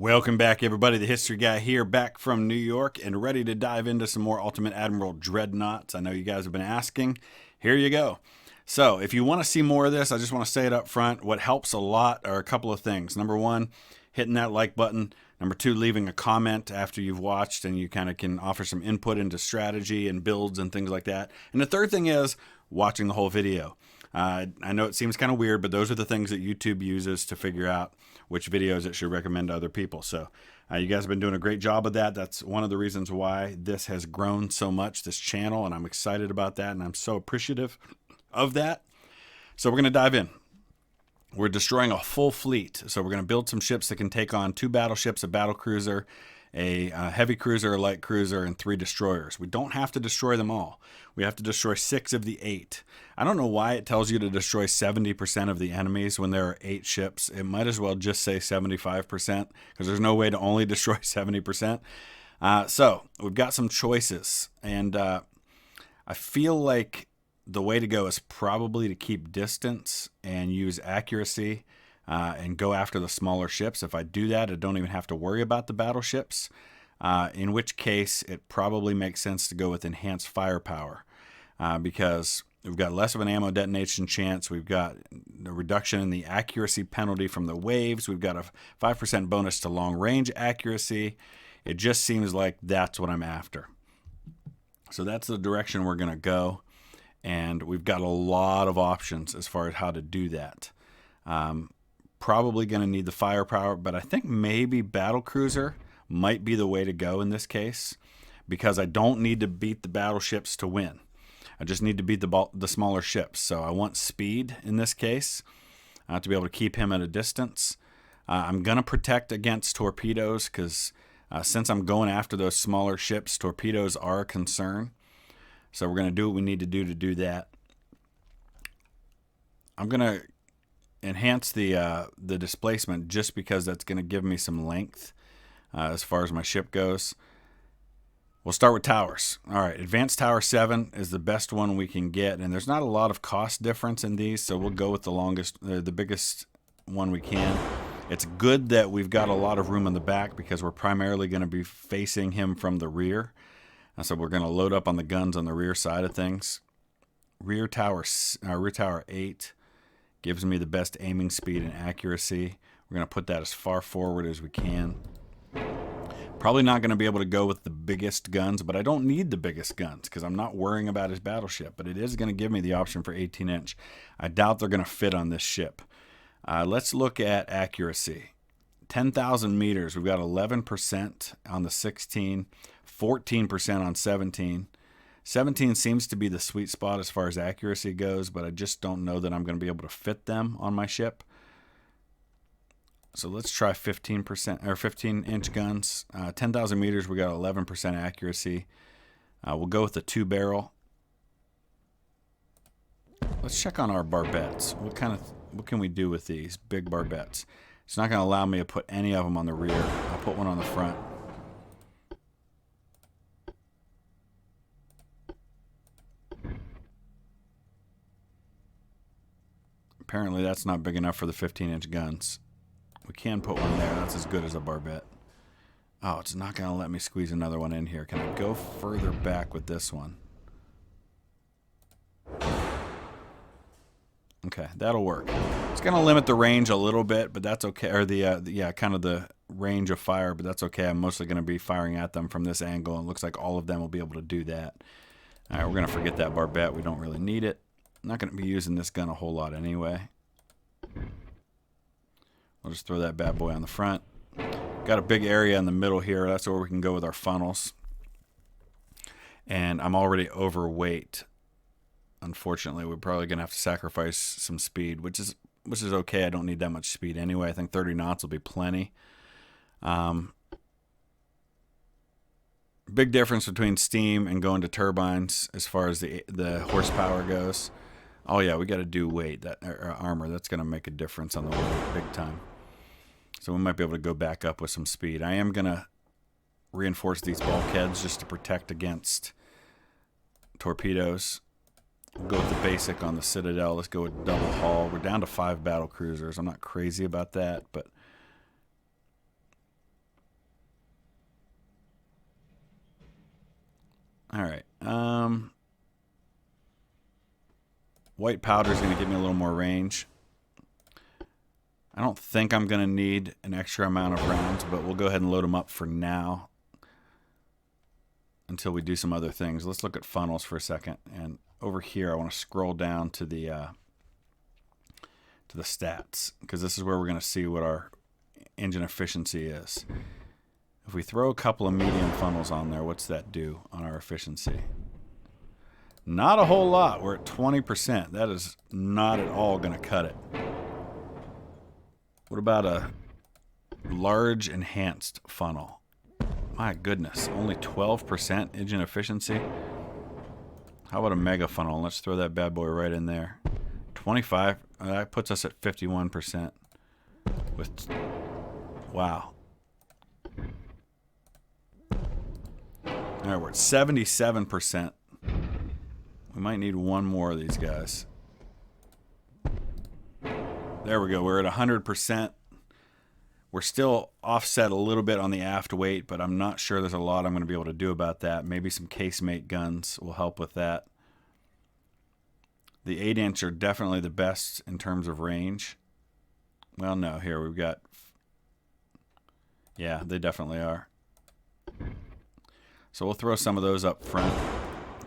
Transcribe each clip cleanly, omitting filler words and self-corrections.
Welcome back, everybody. The History Guy here, back from New York and ready to dive into some more Ultimate Admiral Dreadnoughts. I know you guys have been asking. Here you go. So if you want to see more of this, I just want to say it up front. What helps a lot are a couple of things. Number one, hitting that like button. Number two, leaving a comment after you've watched and you kind of can offer some input into strategy and builds and things like that. And the third thing is watching the whole video. I know it seems kind of weird, but those are the things that YouTube uses to figure out which videos it should recommend to other people. So you guys have been doing a great job of that. That's one of the reasons why this has grown so much, this channel, and I'm excited about that, and I'm so appreciative of that. So we're going to dive in. We're destroying a full fleet. So we're going to build some ships that can take on 2 battleships, a battlecruiser, a heavy cruiser, a light cruiser, and 3 destroyers. We don't have to destroy them all. We have to destroy 6 of the 8. I don't know why it tells you to destroy 70% of the enemies when there are 8 ships. It might as well just say 75% because there's no way to only destroy 70%. So we've got some choices, and I feel like the way to go is probably to keep distance and use accuracy and go after the smaller ships. If I do that, I don't even have to worry about the battleships, in which case it probably makes sense to go with enhanced firepower because we've got less of an ammo detonation chance. We've got a reduction in the accuracy penalty from the waves. We've got a 5% bonus to long range accuracy. It just seems like that's what I'm after. So that's the direction we're going to go. And we've got a lot of options as far as how to do that. Probably going to need the firepower, but I think maybe battlecruiser might be the way to go in this case because I don't need to beat the battleships to win. I just need to beat the smaller ships. So I want speed in this case to be able to keep him at a distance. I'm going to protect against torpedoes because since I'm going after those smaller ships, torpedoes are a concern. So we're going to do what we need to do that. I'm going to enhance the displacement just because that's going to give me some length as far as my ship goes. We'll start with towers. All right, Advanced Tower 7 is the best one we can get, and there's not a lot of cost difference in these, so we'll go with the biggest one we can. It's good that we've got a lot of room in the back because we're primarily going to be facing him from the rear. So we're going to load up on the guns on the rear side of things. Rear tower 8 gives me the best aiming speed and accuracy. We're going to put that as far forward as we can. Probably not going to be able to go with the biggest guns, but I don't need the biggest guns because I'm not worrying about his battleship. But it is going to give me the option for 18-inch. I doubt they're going to fit on this ship. Let's look at accuracy. 10,000 meters, we've got 11% on the 16, 14% on 17. 17 seems to be the sweet spot as far as accuracy goes, but I just don't know that I'm going to be able to fit them on my ship. So let's try 15% or 15-inch guns. 10,000 meters, we got 11% accuracy. We'll go with the 2-barrel. Let's check on our barbettes. What can we do with these big barbettes? It's not going to allow me to put any of them on the rear. I'll put one on the front. Apparently that's not big enough for the 15-inch guns. We can put one there. That's as good as a barbette. Oh, it's not going to let me squeeze another one in here. Can I go further back with this one? Okay, that'll work. It's going to limit the range a little bit, but that's okay. Or kind of the range of fire, but that's okay. I'm mostly going to be firing at them from this angle, and it looks like all of them will be able to do that. All right, we're going to forget that barbette. We don't really need it. I'm not going to be using this gun a whole lot anyway. I'll just throw that bad boy on the front. Got a big area in the middle here. That's where we can go with our funnels. And I'm already overweight. Unfortunately, we're probably going to have to sacrifice some speed, which is okay. I don't need that much speed anyway. I think 30 knots will be plenty. Big difference between steam and going to turbines as far as the horsepower goes. Oh yeah, we got to do weight, armor. That's going to make a difference on the weight big time. So we might be able to go back up with some speed. I am going to reinforce these bulkheads just to protect against torpedoes. We'll go with the basic on the Citadel. Let's go with double hull. We're down to 5 battle cruisers. I'm not crazy about that, but All right. White powder is going to give me a little more range. I don't think I'm going to need an extra amount of rounds, but we'll go ahead and load them up for now until we do some other things. Let's look at funnels for a second. And over here, I want to scroll down to the stats, because this is where we're going to see what our engine efficiency is. If we throw a couple of medium funnels on there, what's that do on our efficiency? Not a whole lot. We're at 20%. That is not at all going to cut it. What about a large enhanced funnel? My goodness, only 12% engine efficiency? How about a mega funnel? Let's throw that bad boy right in there. 25, that puts us at 51%. Wow. All right, we're at 77%. We might need one more of these guys. There we go. We're at 100%. We're still offset a little bit on the aft weight, but I'm not sure there's a lot I'm going to be able to do about that. Maybe some casemate guns will help with that. The 8-inch are definitely the best in terms of range. Well, no, here we've got... Yeah, they definitely are. So we'll throw some of those up front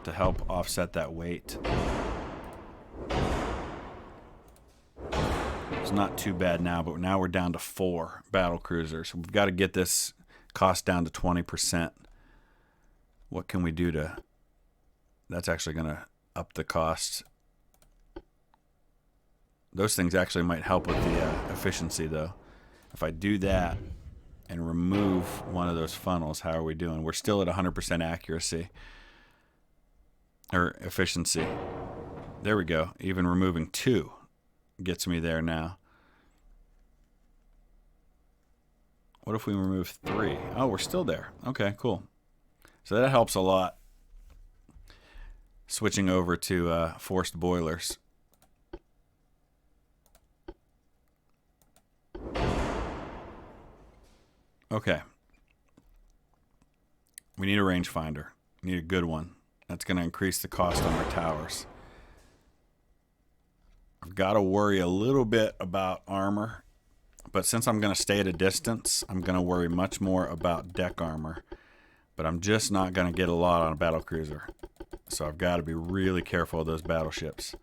to help offset that weight. It's not too bad now, but now we're down to 4 battle cruisers. We've got to get this cost down to 20%. What can we do to... That's actually going to up the cost. Those things actually might help with the efficiency, though. If I do that and remove one of those funnels, how are we doing? We're still at 100% accuracy. Or efficiency. There we go. Even removing 2 gets me there now. What if we remove 3? Oh, we're still there. Okay, cool. So that helps a lot. Switching over to forced boilers. Okay. We need a rangefinder. We need a good one. That's going to increase the cost on our towers. I've got to worry a little bit about armor, but since I'm going to stay at a distance, I'm going to worry much more about deck armor. But I'm just not going to get a lot on a battlecruiser, so I've got to be really careful of those battleships.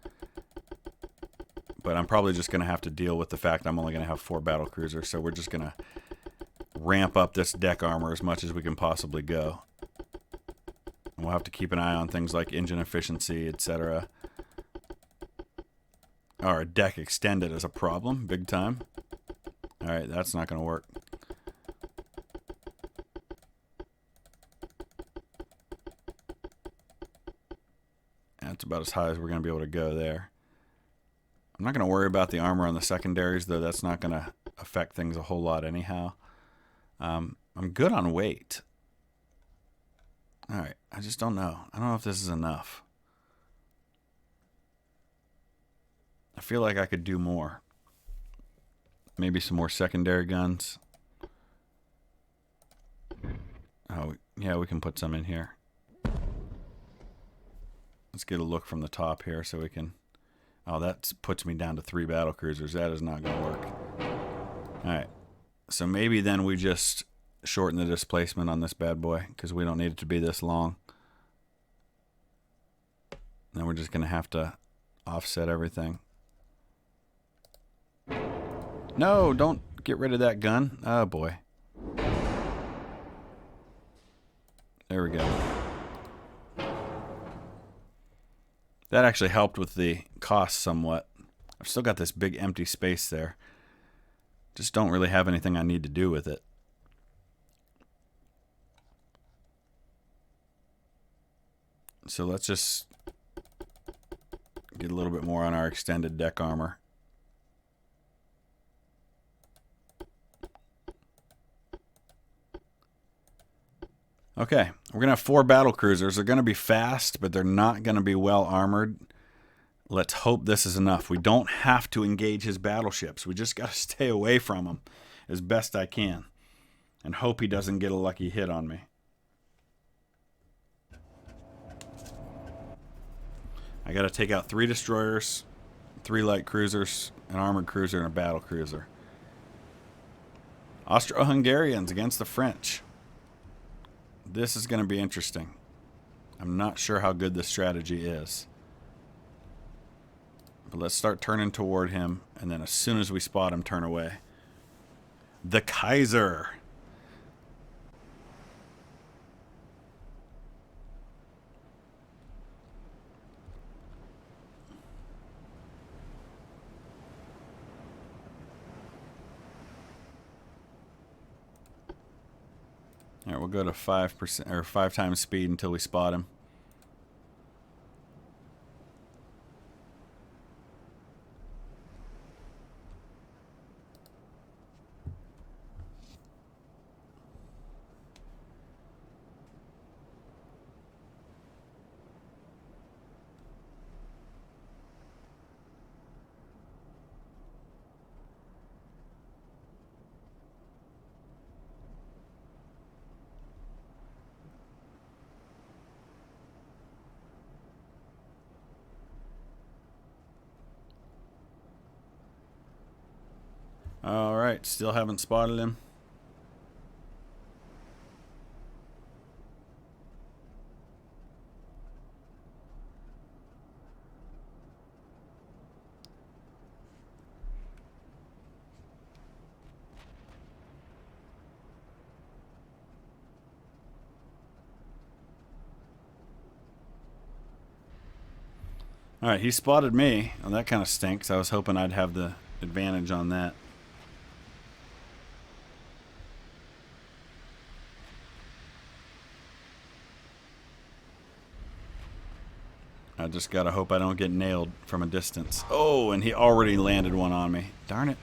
But I'm probably just going to have to deal with the fact I'm only going to have 4 battlecruisers, so we're just going to ramp up this deck armor as much as we can possibly go. And we'll have to keep an eye on things like engine efficiency, etc. Our deck extended is a problem, big time. Alright, that's not going to work. That's about as high as we're going to be able to go there. I'm not going to worry about the armor on the secondaries, though that's not going to affect things a whole lot anyhow. I'm good on weight. Alright, I just don't know. I don't know if this is enough. I feel like I could do more. Maybe some more secondary guns. Oh, yeah, we can put some in here. Let's get a look from the top here so we can... Oh, that puts me down to 3 battlecruisers. That is not going to work. Alright. So maybe then we just shorten the displacement on this bad boy, because we don't need it to be this long. Then we're just going to have to offset everything. No, don't get rid of that gun. Oh, boy. There we go. That actually helped with the cost somewhat. I've still got this big empty space there. Just don't really have anything I need to do with it. So let's just get a little bit more on our extended deck armor. Okay, we're going to have 4 battlecruisers. They're going to be fast, but they're not going to be well armored. Let's hope this is enough. We don't have to engage his battleships. We just got to stay away from him as best I can and hope he doesn't get a lucky hit on me. I got to take out 3 destroyers, 3 light cruisers, an armored cruiser, and a battle cruiser. Austro-Hungarians against the French. This is going to be interesting. I'm not sure how good this strategy is. But let's start turning toward him, and then as soon as we spot him, turn away. The Kaiser. All right, we'll go to 5% or 5 times speed until we spot him. All right, still haven't spotted him. All right, he spotted me. Well, that kind of stinks. I was hoping I'd have the advantage on that. I just gotta hope I don't get nailed from a distance. Oh, and he already landed one on me. Darn it.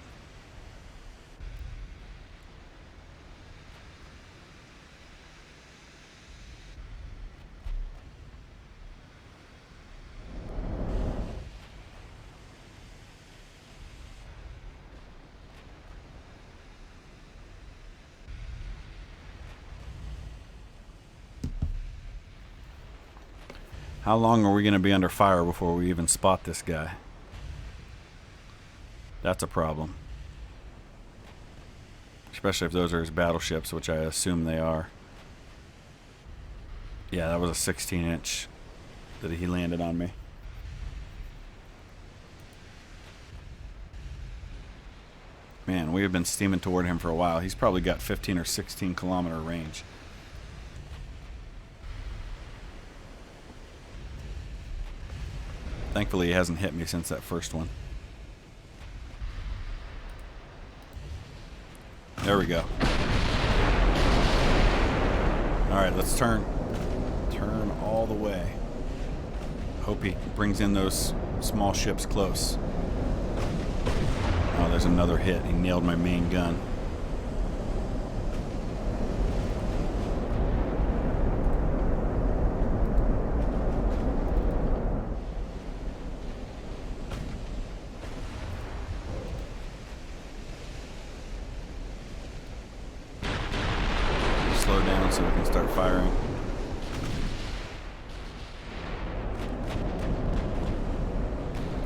How long are we going to be under fire before we even spot this guy? That's a problem. Especially if those are his battleships, which I assume they are. Yeah, that was a 16-inch that he landed on me. Man, we have been steaming toward him for a while. He's probably got 15 or 16 kilometer range. Thankfully, he hasn't hit me since that first one. There we go. All right, let's turn all the way. Hope he brings in those small ships close. Oh, there's another hit. He nailed my main gun. Slow down so we can start firing.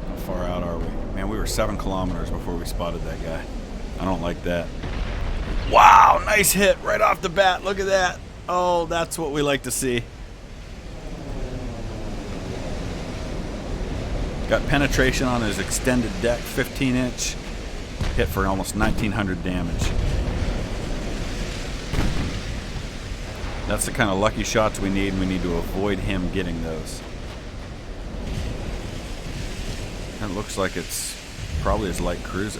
How far out are we? Man, we were 7 kilometers before we spotted that guy. I don't like that. Wow, nice hit right off the bat. Look at that. Oh, that's what we like to see. Got penetration on his extended deck, 15-inch. Hit for almost 1,900 damage. That's the kind of lucky shots we need, and we need to avoid him getting those. It looks like it's probably his light cruiser.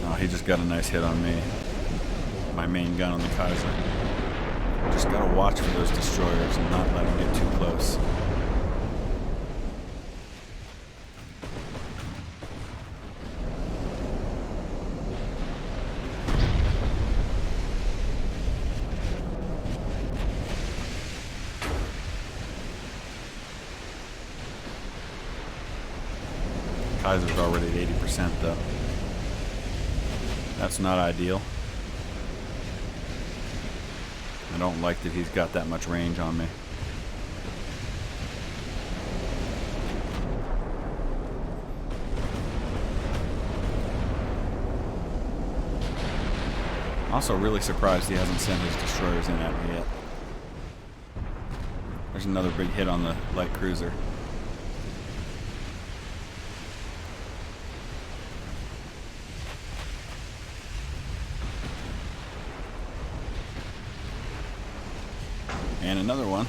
Oh, he just got a nice hit on me. My main gun on the Kaiser. Just gotta watch for those destroyers and not let them get too close. Kaiser's already at 80% though. That's not ideal. I don't like that he's got that much range on me. Also really surprised he hasn't sent his destroyers in at me yet. There's another big hit on the light cruiser. And another one.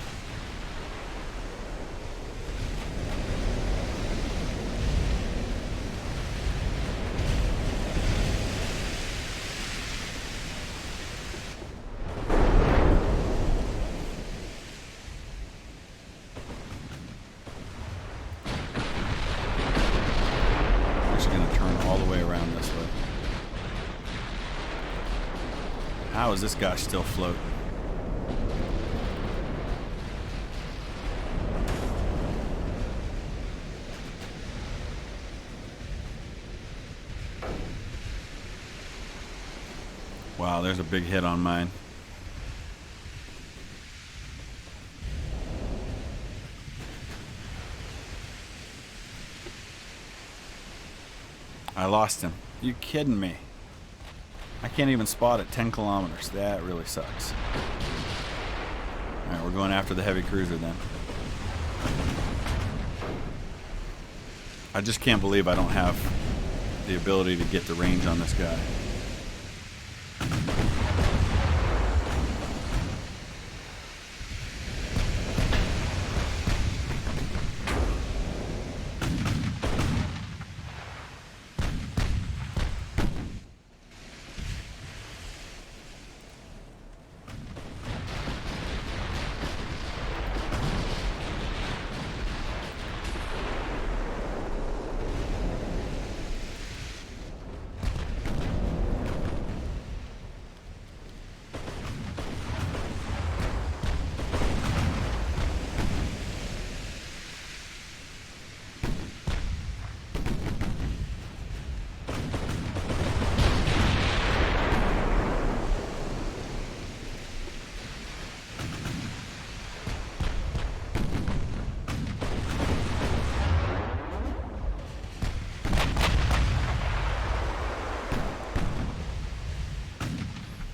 How is this guy still floating? Wow, there's a big hit on mine. I lost him. You kidding me? I can't even spot at 10 kilometers. That really sucks. Alright, we're going after the heavy cruiser then. I just can't believe I don't have the ability to get the range on this guy.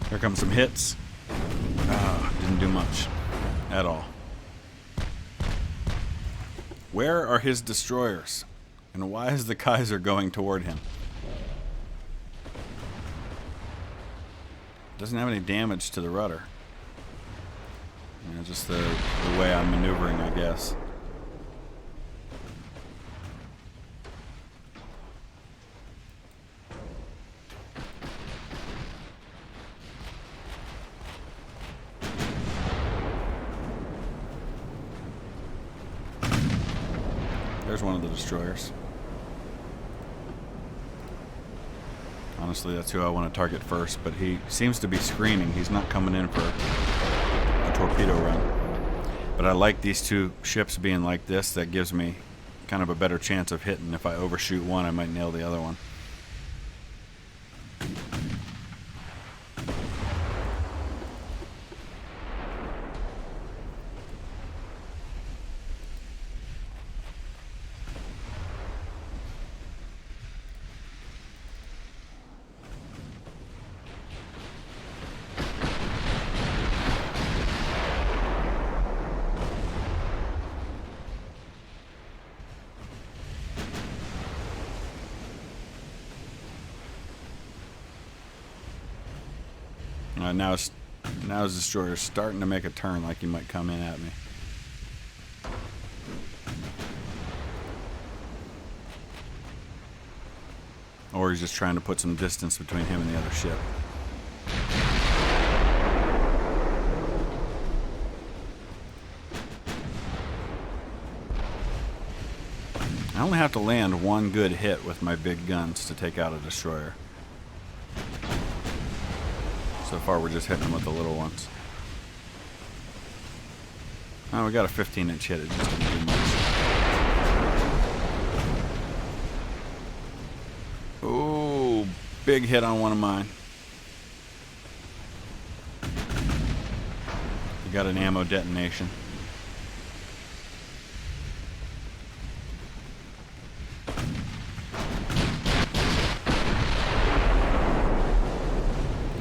Here come some hits. Didn't do much at all. Where are his destroyers? And why is the Kaiser going toward him? Doesn't have any damage to the rudder. You know, just the way I'm maneuvering, I guess. There's one of the destroyers. Honestly, that's who I want to target first, but he seems to be screening. He's not coming in for a torpedo run. But I like these two ships being like this. That gives me kind of a better chance of hitting. If I overshoot one, I might nail the other one. Now his destroyer's starting to make a turn like he might come in at me. Or he's just trying to put some distance between him and the other ship. I only have to land one good hit with my big guns to take out a destroyer. So far, we're just hitting them with the little ones. Oh, we got a 15-inch hit. It just didn't do much. Ooh, big hit on one of mine. We got an ammo detonation.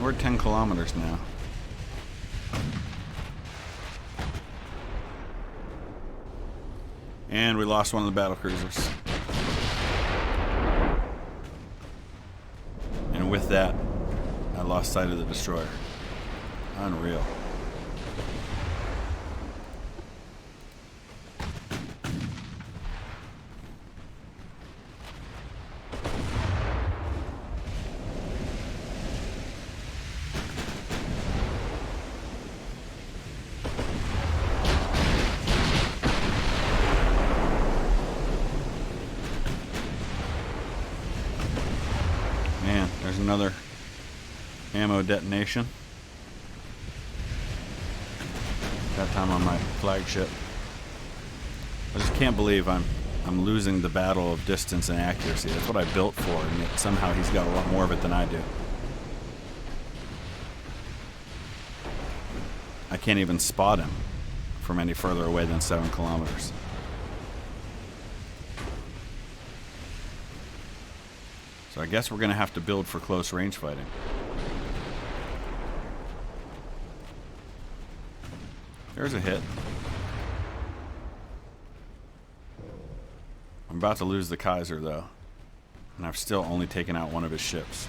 We're 10 kilometers now. And we lost one of the battle cruisers. And with that, I lost sight of the destroyer. Unreal. Man, there's another ammo detonation. That time on my flagship. I just can't believe I'm losing the battle of distance and accuracy. That's what I built for, and yet somehow he's got a lot more of it than I do. I can't even spot him from any further away than 7 kilometers. So I guess we're going to have to build for close range fighting. There's a hit. I'm about to lose the Kaiser though, and I've still only taken out one of his ships.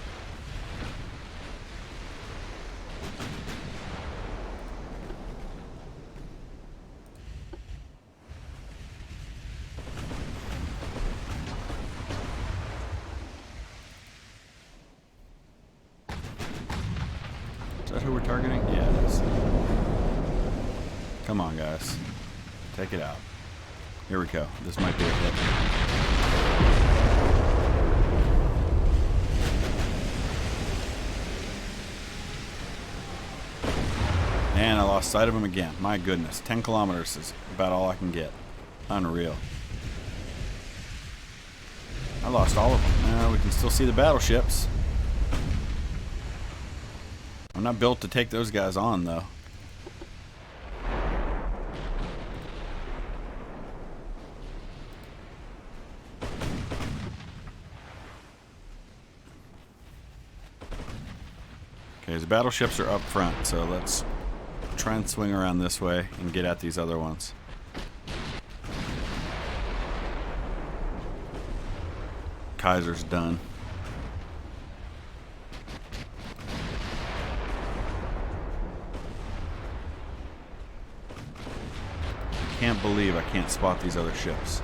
Is that who we're targeting? Yeah, it is. Come on, guys. Take it out. Here we go. This might be a hit. And I lost sight of him again. My goodness. 10 kilometers is about all I can get. Unreal. I lost all of them. We can still see the battleships. I'm not built to take those guys on, though. Okay, his battleships are up front, so let's try and swing around this way and get at these other ones. Kaiser's done. I can't believe I can't spot these other ships.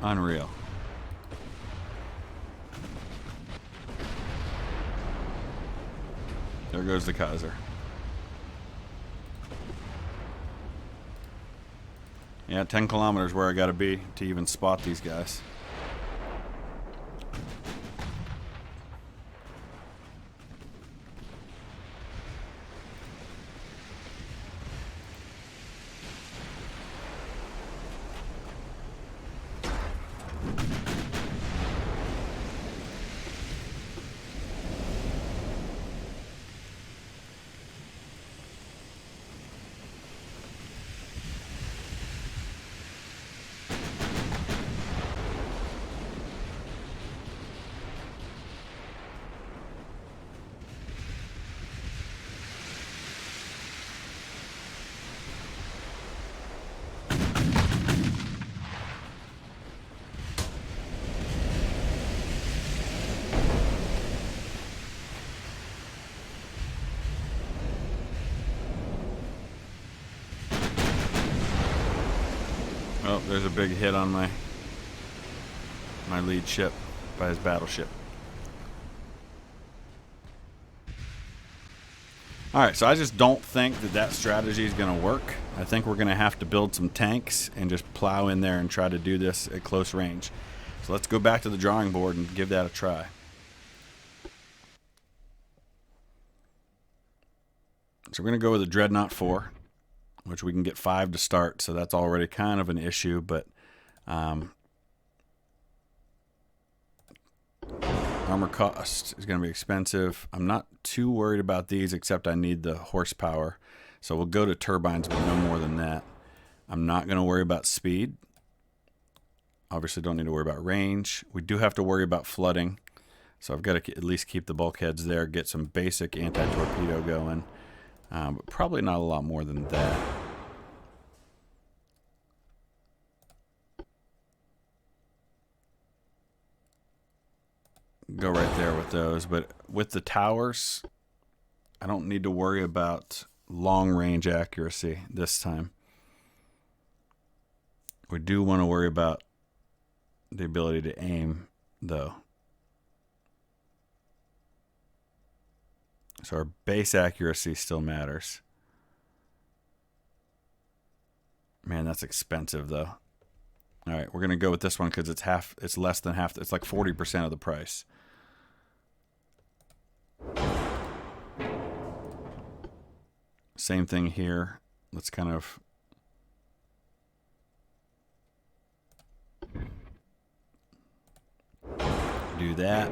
Unreal. There goes the Kaiser. Yeah, 10 kilometers where I gotta be to even spot these guys. Oh, there's a big hit on my lead ship by his battleship. Alright, so I just don't think that strategy is going to work. I think we're going to have to build some tanks and just plow in there and try to do this at close range. So let's go back to the drawing board and give that a try. So we're going to go with a Dreadnought 4, which we can get 5 to start, so that's already kind of an issue, but armor cost is going to be expensive. I'm not too worried about these, except I need the horsepower, so we'll go to turbines, but no more than that. I'm not going to worry about speed. Obviously don't need to worry about range. We do have to worry about flooding. So I've got to at least keep the bulkheads there, get some basic anti-torpedo going, but probably not a lot more than that. Go right there with those, but with the towers, I don't need to worry about long range accuracy this time. We do want to worry about the ability to aim, though. So our base accuracy still matters. Man, that's expensive, though. All right, we're going to go with this one because it's less than half. It's like 40% of the price. Same thing here. Let's kind of do that.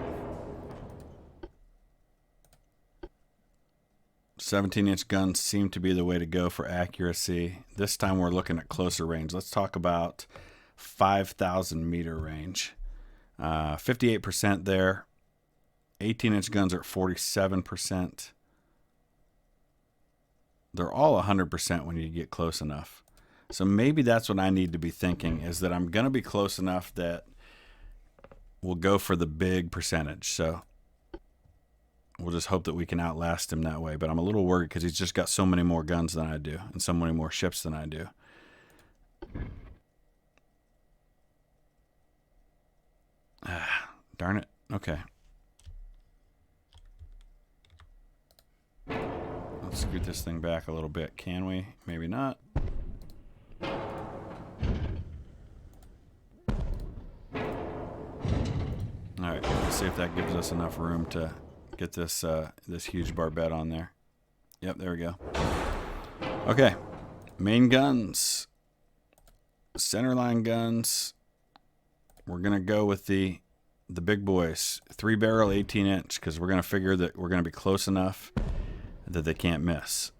17-inch guns seem to be the way to go for accuracy. This time we're looking at closer range. Let's talk about 5,000 meter range. 58% there. 18-inch guns are at 47%. They're all 100% when you get close enough. So maybe that's what I need to be thinking, is that I'm going to be close enough that we'll go for the big percentage. So we'll just hope that we can outlast him that way. But I'm a little worried because he's just got so many more guns than I do and so many more ships than I do. Darn it. Okay. Let's scoot this thing back a little bit. Can we? Maybe not. Alright, let's see if that gives us enough room to get this this huge barbette on there. Yep, there we go. Okay, main guns. Centerline guns. We're going to go with the big boys. 3-barrel, 18-inch, because we're going to figure that we're going to be close enough that they can't miss.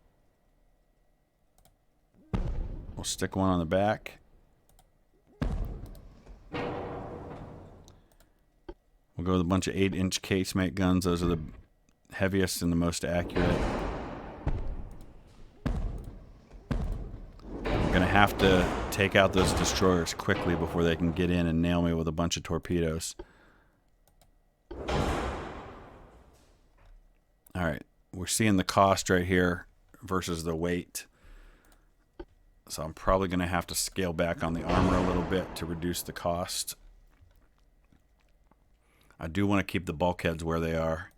We'll stick one on the back. We'll go with a bunch of 8-inch casemate guns. Those are the heaviest and the most accurate. I'm going to have to take out those destroyers quickly before they can get in and nail me with a bunch of torpedoes. All right. We're seeing the cost right here versus the weight. So I'm probably going to have to scale back on the armor a little bit to reduce the cost. I do want to keep the bulkheads where they are.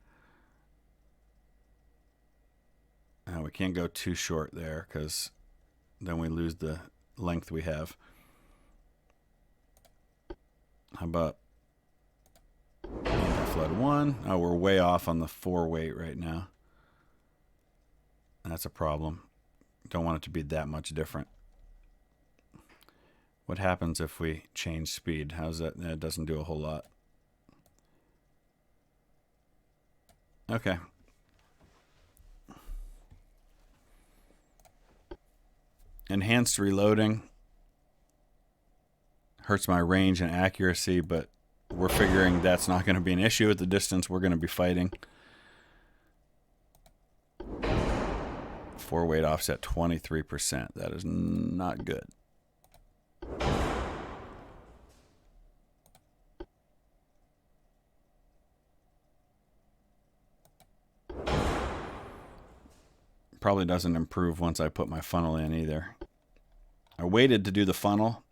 We can't go too short there because then we lose the length we have. How about anti-flood 1? Oh, we're way off on the 4 weight right now. That's a problem. Don't want it to be that much different. What happens if we change speed? How's that? It doesn't do a whole lot. Okay. Enhanced reloading hurts my range and accuracy, but we're figuring that's not going to be an issue at the distance we're going to be fighting. 4 weight offset 23%. That is not good. Probably doesn't improve once I put my funnel in either. I waited to do the funnel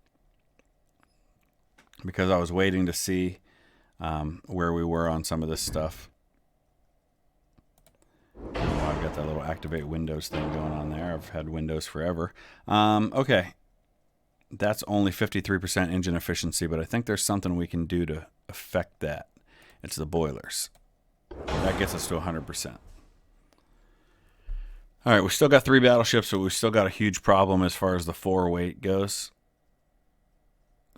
because I was waiting to see where we were on some of this stuff. Oh, I've got that little activate Windows thing going on there. I've had Windows forever. Okay. That's only 53% engine efficiency, but I think there's something we can do to affect that. It's the boilers. That gets us to 100%. All right, we still got 3 battleships, but we've still got a huge problem as far as the 4 weight goes.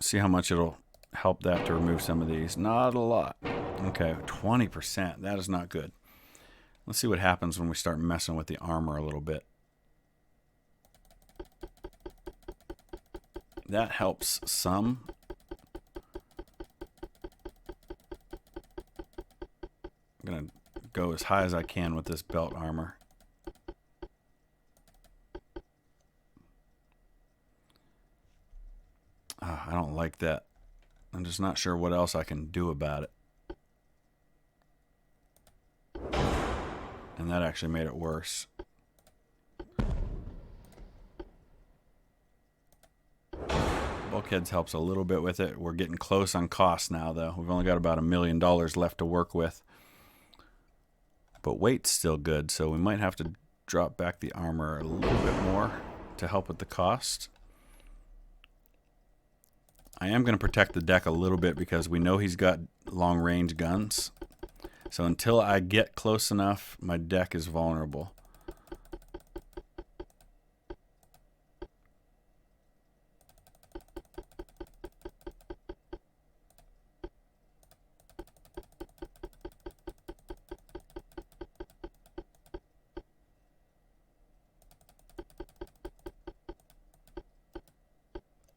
See how much it'll help that to remove some of these. Not a lot. Okay, 20%. That is not good. Let's see what happens when we start messing with the armor a little bit. That helps some. go as high as I can with this belt armor. I don't like that. I'm just not sure what else I can do about it. And that actually made it worse. Bulkheads helps a little bit with it. We're getting close on cost now, though. We've only got about $1 million left to work with. But weight's still good, so we might have to drop back the armor a little bit more to help with the cost. I am going to protect the deck a little bit because we know he's got long-range guns. So until I get close enough, my deck is vulnerable.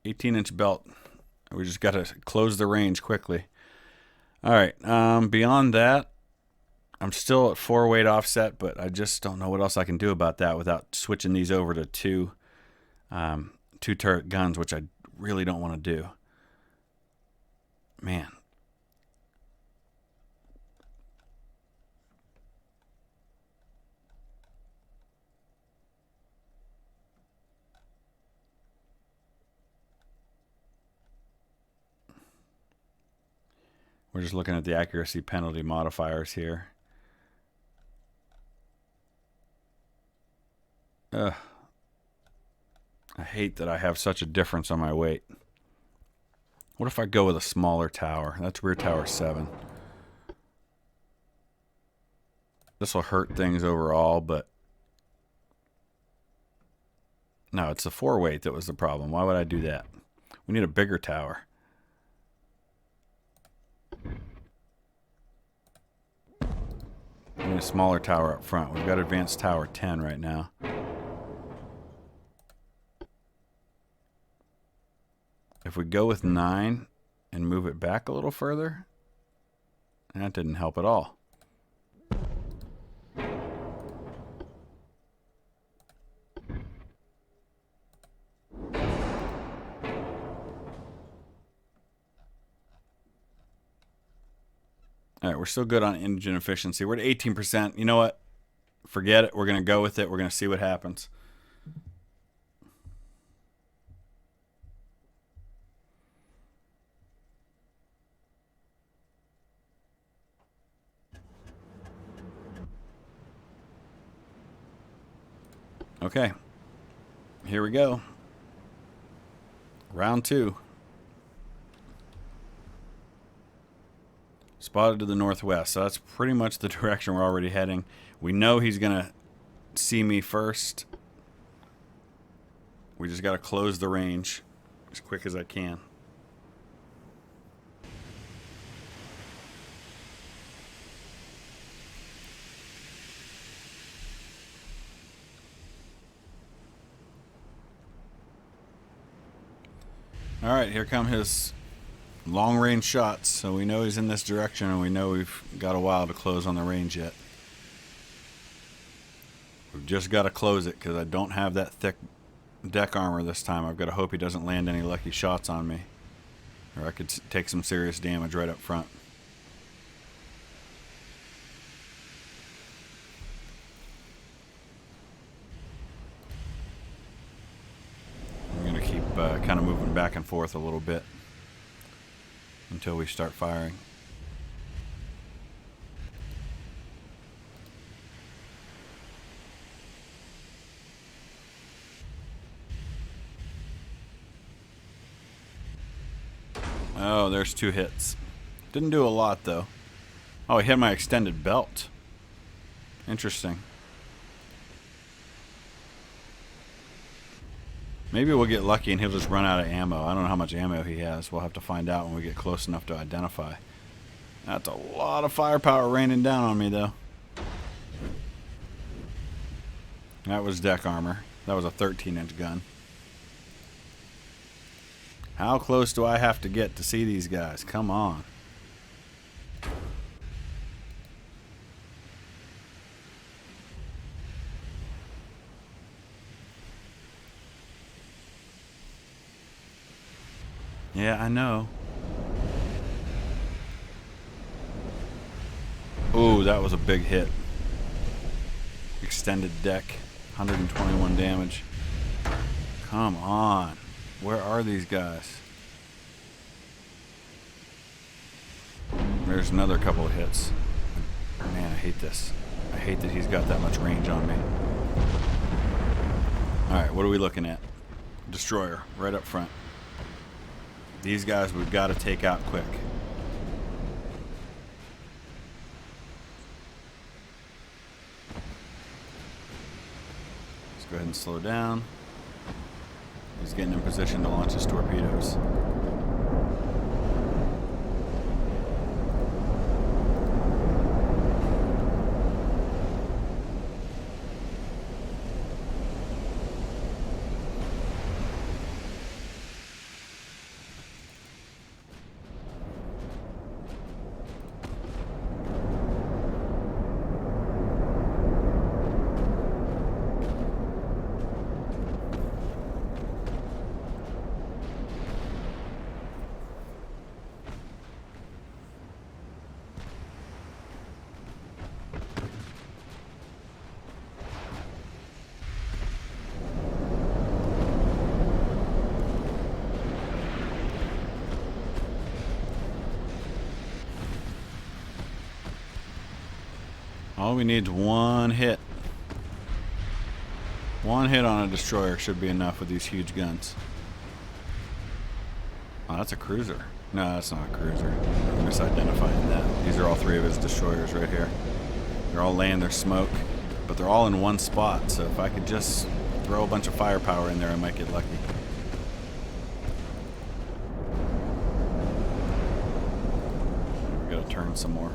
"18-inch belt." We just got to close the range quickly. All right. Beyond that, I'm still at 4-weight offset, but I just don't know what else I can do about that without switching these over to two turret guns, which I really don't want to do. Man. We're just looking at the accuracy penalty modifiers here. I hate that I have such a difference on my weight. What if I go with a smaller tower? That's rear tower 7. This will hurt things overall, but no, it's the 4-weight that was the problem. Why would I do that? We need a bigger tower. We need a smaller tower up front. We've got advanced tower 10 right now. If we go with 9 and move it back a little further, that didn't help at all. All right, we're still good on engine efficiency. We're at 18%. You know what? Forget it. We're going to go with it. We're going to see what happens. Okay. Here we go. Round 2. Spotted to the northwest, so that's pretty much the direction we're already heading. We know he's going to see me first. We just got to close the range as quick as I can. All right, here come his long-range shots, so we know he's in this direction, and we know we've got a while to close on the range yet. We've just got to close it because I don't have that thick deck armor this time. I've got to hope he doesn't land any lucky shots on me, or I could take some serious damage right up front. I'm going to keep kind of moving back and forth a little bit until we start firing. Oh, there's 2 hits. Didn't do a lot, though. Oh, he hit my extended belt. Interesting. Maybe we'll get lucky and he'll just run out of ammo. I don't know how much ammo he has. We'll have to find out when we get close enough to identify. That's a lot of firepower raining down on me, though. That was deck armor. That was a 13-inch gun. How close do I have to get to see these guys? Come on. Yeah, I know. Ooh, that was a big hit. Extended deck, 121 damage. Come on. Where are these guys? There's another couple of hits. Man, I hate this. I hate that he's got that much range on me. Alright, what are we looking at? Destroyer, right up front. These guys we've got to take out quick. Let's go ahead and slow down. He's getting in position to launch his torpedoes. All we need is one hit. One hit on a destroyer should be enough with these huge guns. Oh, that's a cruiser. No, that's not a cruiser. I'm misidentifying that. These are all three of his destroyers right here. They're all laying their smoke, but they're all in one spot, so if I could just throw a bunch of firepower in there, I might get lucky. We gotta turn some more.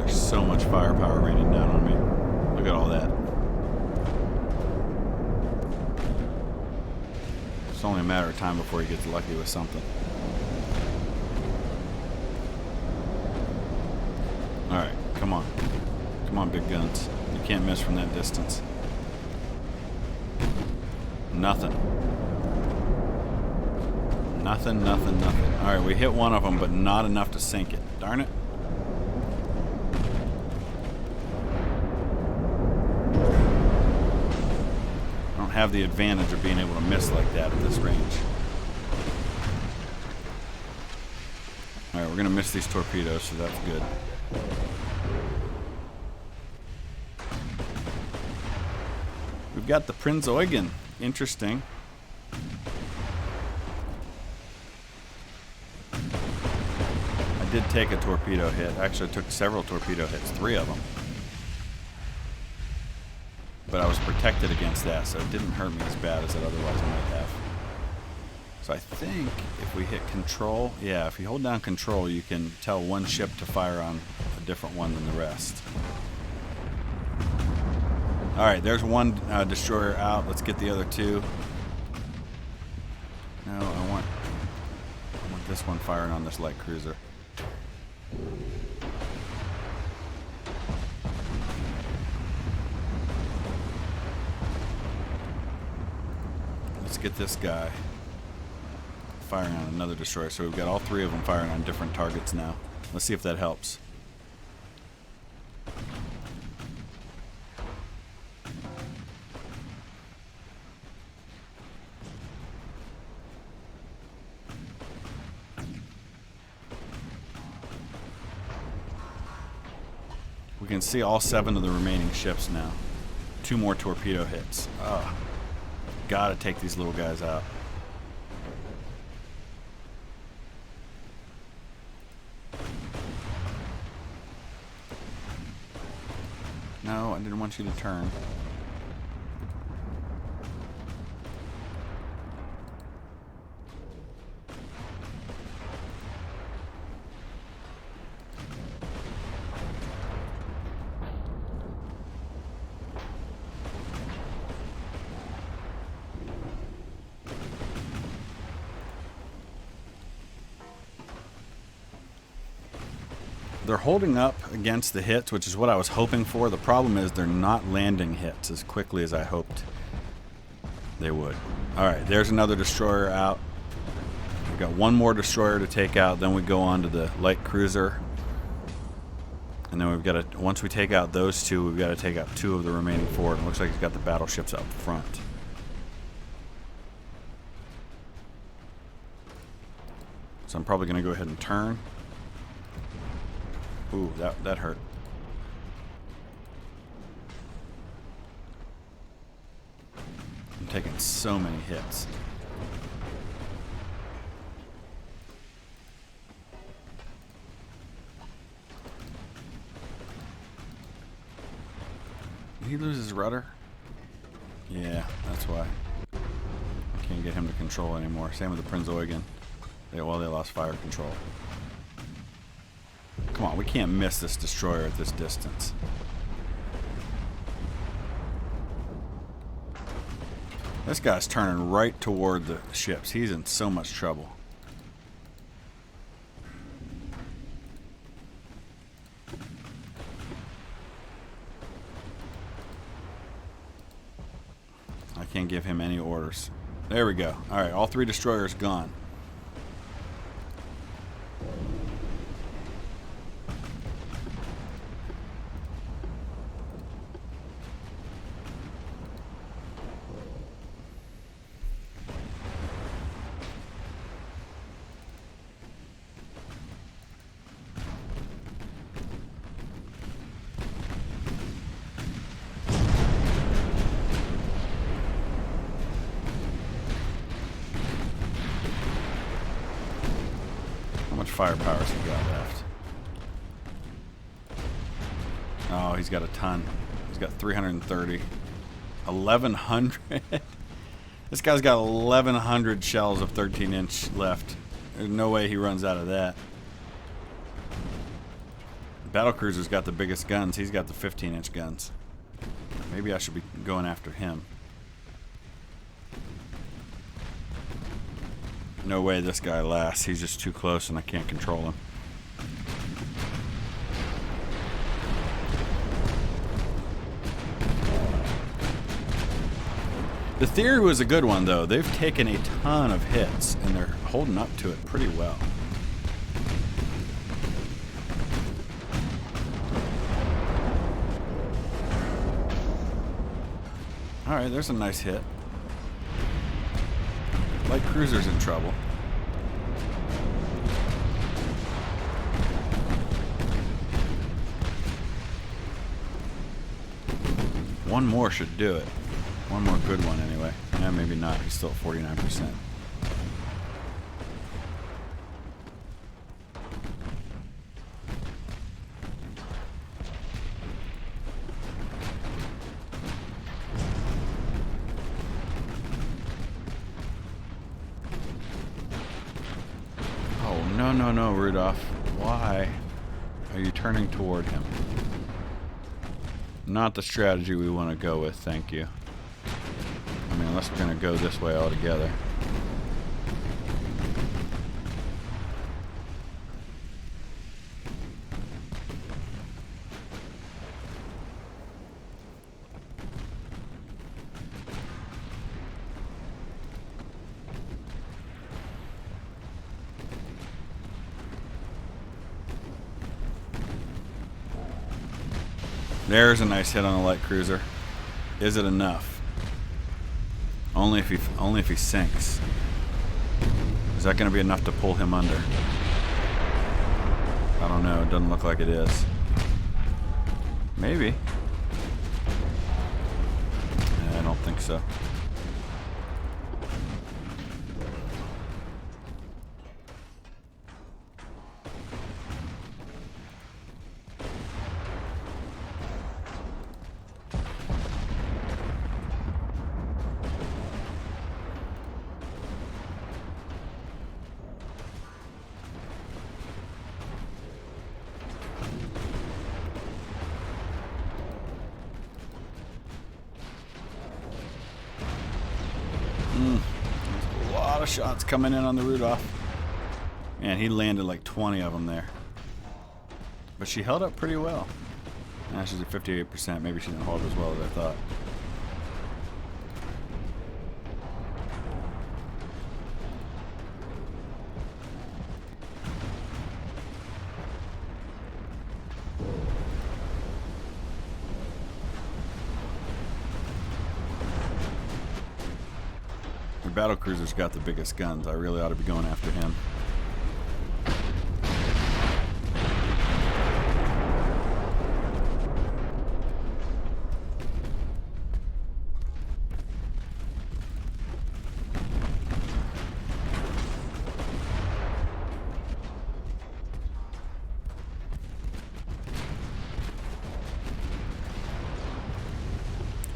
So much firepower raining down on me. Look at all that. It's only a matter of time before he gets lucky with something. Alright, come on. Come on, big guns. You can't miss from that distance. Nothing. Nothing, nothing, nothing. Alright, we hit one of them, but not enough to sink it. Darn it. Have the advantage of being able to miss like that at this range. Alright, we're going to miss these torpedoes, so that's good. We've got the Prinz Eugen. Interesting. I did take a torpedo hit. Actually, I took several torpedo hits, 3 of them. But I was protected against that, so it didn't hurt me as bad as it otherwise might have. So I think if we hit control, yeah, if you hold down control, you can tell one ship to fire on a different one than the rest. Alright, there's one destroyer out. Let's get the other 2. No, I want this one firing on this light cruiser. Let's get this guy firing on another destroyer. So we've got all 3 of them firing on different targets now. Let's see if that helps. We can see all 7 of the remaining ships now. 2 more torpedo hits. Oh. Gotta take these little guys out. No, I didn't want you to turn. They're holding up against the hits, which is what I was hoping for. The problem is they're not landing hits as quickly as I hoped they would. Alright, there's another destroyer out. We've got one more destroyer to take out, then we go on to the light cruiser. And then we've got to, once we take out those two, we've got to take out 2 of the remaining 4. It looks like he's got the battleships up front. So I'm probably going to go ahead and turn. Ooh, that hurt. I'm taking so many hits. Did he lose his rudder? Yeah, that's why. I can't get him to control anymore. Same with the Prinz Eugen. They lost fire control. Come on, we can't miss this destroyer at this distance. This guy's turning right toward the ships. He's in so much trouble. I can't give him any orders. There we go. Alright, all 3 destroyers gone. How much firepower's he got left? Oh, he's got a ton. He's got 330. 1,100? This guy's got 1,100 shells of 13-inch left. There's no way he runs out of that. Battlecruiser's got the biggest guns. He's got the 15-inch guns. Maybe I should be going after him. No way this guy lasts. He's just too close and I can't control him. The theory was a good one, though. They've taken a ton of hits and they're holding up to it pretty well. Alright, there's a nice hit. Light cruiser's in trouble. One more should do it. One more good one anyway. Yeah, maybe not. He's still at 49%. No, Rudolph. Why are you turning toward him? Not the strategy we want to go with, thank you. I mean, unless we're going to go this way altogether. There's a nice hit on the light cruiser. Is it enough? Only if he sinks. Is that going to be enough to pull him under? I don't know. It doesn't look like it is. Maybe. I don't think so. There's a lot of shots coming in on the Rudolph. Man, he landed like 20 of them there. but she held up pretty well. Now she's at 58%. Maybe she didn't hold as well as I thought. The battlecruiser's got the biggest guns. I really ought to be going after him.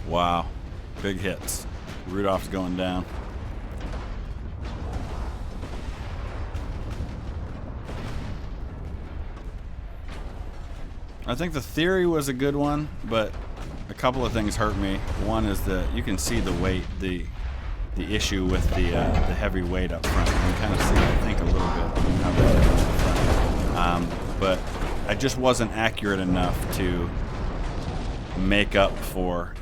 Wow, big hits. Rudolph's going down. I think the theory was a good one, but a couple of things hurt me. One is that you can see the weight, the issue with the heavy weight up front. You can kind of see, I think, a little bit how that is up front. But I just wasn't accurate enough to make up for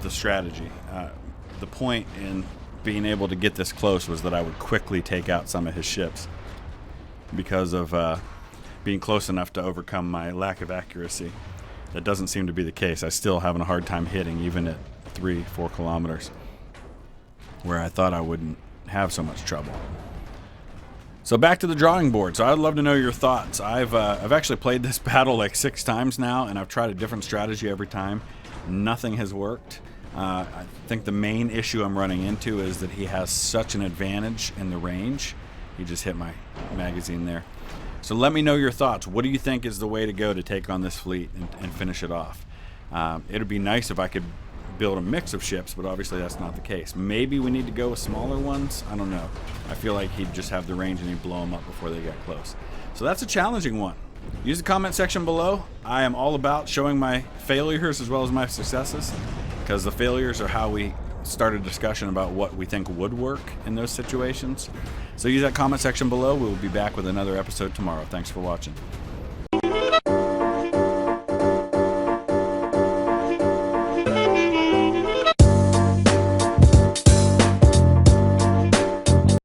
the strategy. The point in being able to get this close was that I would quickly take out some of his ships because of being close enough to overcome my lack of accuracy. That doesn't seem to be the case. I still having a hard time hitting, even at 3-4 kilometers, where I thought I wouldn't have so much trouble. So back to the drawing board. So I'd love to know your thoughts. I've actually played this battle like 6 times now, and I've tried a different strategy every time. Nothing has worked. I think the main issue I'm running into is that he has such an advantage in the range. He just hit my magazine there. So let me know your thoughts. What do you think is the way to go to take on this fleet and finish it off? It would be nice if I could build a mix of ships, but obviously that's not the case. Maybe we need to go with smaller ones. I don't know. I feel like he'd just have the range and he'd blow them up before they got close. So that's a challenging one. Use the comment section below. I am all about showing my failures as well as my successes, because the failures are how we start a discussion about what we think would work in those situations. So use that comment section below. We will be back with another episode tomorrow. Thanks for watching.